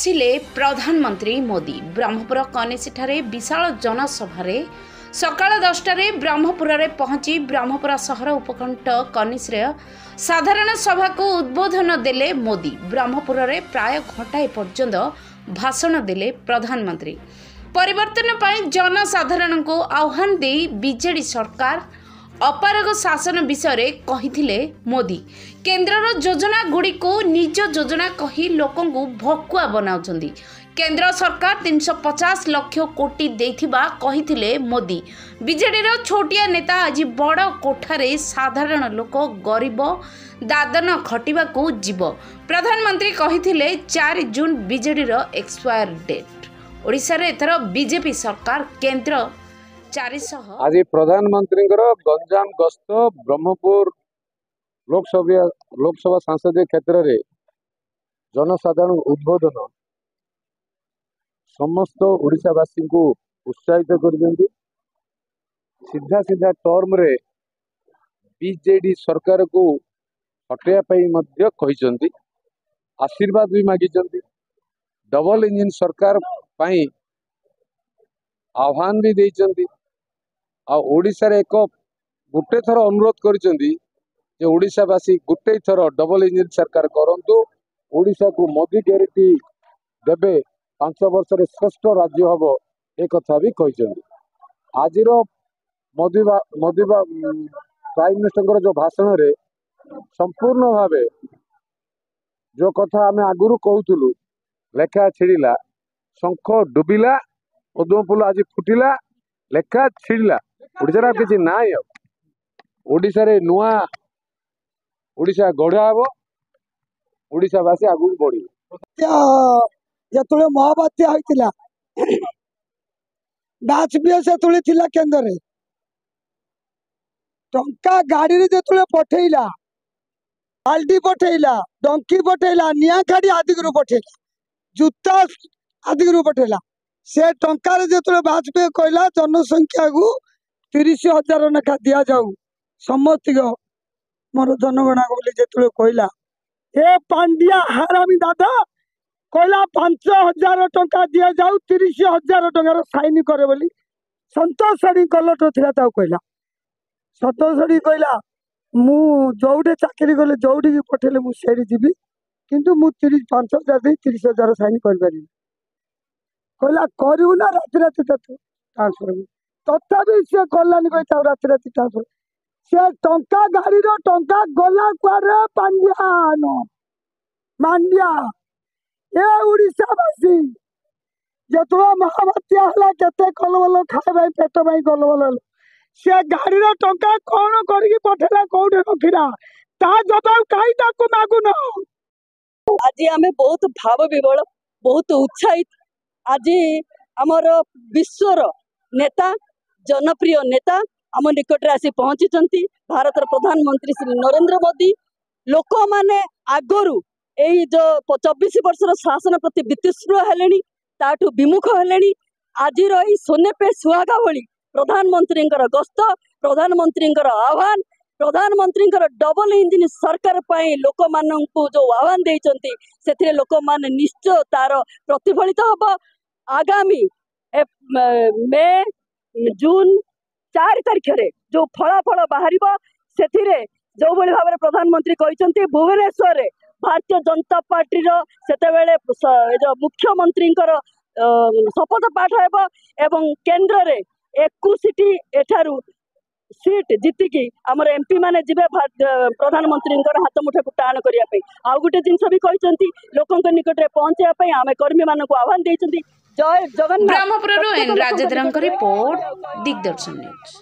बसिले प्रधानमंत्री मोदी। ब्रह्मपुर कनिसेठारे विशाल जनसभारे सकाळ 10टारे ब्रह्मपुर पहुंची ब्रह्मपुर सहर उपकंठ कनिश्रेय साधारण सभा को उद्बोधन देले मोदी। ब्रह्मपुर प्राय घंटाए पर्यंत भाषण देले प्रधानमंत्री। परिवर्तन पर जनसाधारण को आह्वान दे बीजेडी सरकार अपारग शासन विषय कहिथिले मोदी। केंद्रर योजना गुड़ी को निज योजना कही लोकों को भकुआ बनाउछंदी। केंद्र सरकार 350 लाख कोटी देथिबा कहिथिले मोदी। बीजेडीर छोटिया नेता आज बड़ कोठारे साधारण लोक गरीब दादन खटिबा को जीव। प्रधानमंत्री कहिथिले 4 जून बीजेडीर एक्सपायर डेट। ओडिशा रे एथर बीजेपी सरकार केंद्र 400। आज प्रधानमंत्री गंजाम गस्त ब्रह्मपुर लोकसभा संसदीय क्षेत्र में जनसाधारण उद्बोधन समस्त ओडिशावासी को उत्साहित कर सीधा सीधा टर्म रे बीजेडी सरकार को हटाई आशीर्वाद भी मागी डबल इंजिन सरकार पाई आह्वान भी देइचंदी। ओडिशा रे एक गोटे थर अनुरोध करिसेंदी जे ओडिशावासी गोटे थर डबल इंजिन सरकार करंतु ओडिशा को मोदी ग्यारंटी देबे 5 वर्ष रे श्रेष्ठ राज्य हबो ए कथा भी कहिसेंदी। आजिर मोदी प्राइम मिनिस्टर जो भाषण रे संपूर्ण भावे जो कथा आमे आगुरु कहूतलु लेखा छिड़िला शंख डुबिला पद्मफूल आज फुटिला लेखा छिड़िला ओडिशा किसी ना ओडिशा रे नुआ ओडिशा गढ़ा हम ओडिशावासी आगु बढ़ी जो महाबात्या होता बैच भी से केन्द्र टंका गाड़ी जो पठेला बाल्टी पठेला डंकी पठेला निया खाड़ी आदि पठेला जूता आदि पठेला से टंकार जो बाजपेयी कहला जनसंख्या को 30,000 लेखा दि जाऊ समस्त मोर जनगणना बोली जो कहला ए पांडिया हारामी दादा कहला 5,000 टंका दि जाऊ 30,000 टंकार साइन करे बोली संतोष कलट था कहला संतोष कहला मु जोटे चाकरी कले जोटी पठेले मुझे जीवी किंतु मु 5,000 दे 30,000 साइन कर कहला करू ना राति राति ट्रांसफर तथापि सी कलानी कही राति राति ट्रांसफर से टंका गाड़ी टंका गला कुआरे पांड्या मांडिया ए उड़ीसावासी जो महाबात्या है केते कलबल खाए पेट पाई कलबल से गाड़ी टंका कौन करके पठेला कौटे रखिला ता जवाब कहीं ताकू मागुन। आज आम बहुत भाव विवल बहुत उत्साहित आज आमर विश्वर नेता जनप्रिय नेता आम निकट आसी पहुंची भारत प्रधानमंत्री श्री नरेंद्र मोदी लोक माने आगरू यही जो 24 वर्ष शासन प्रति वितृष्ण हेलेनी ताठू विमुख हेलेनी आज सोने पे सुहागा भली प्रधानमंत्री गस्त प्रधानमंत्री आह्वान प्रधानमंत्री डबल इंजिन सरकार पाई लोक मानू जो आह्वान देइचंती से लोक माने निश्चय तार प्रतिफलित हब। आगामी मे जून 4 तारिख रे जो फलाफल बाहर से जो भाव में प्रधानमंत्री कहते भुवनेश्वर रे भारतीय जनता पार्टी जो मुख्यमंत्री शपथ पाठ एवं केंद्र रे 21टी एठारू सीट जीतिकी आमर एमपी माने जिबे प्रधानमंत्री हाथ मुठा को टाण करने आउ गोटे जिनस भी कहते लोकों निकट में पहुंचापी आम कर्मी मान आह्वान देइछंती। जय जगन्नाथ। ब्रह्मपुर राजेंद्र रिपोर्ट दिग्दर्शन न्यूज।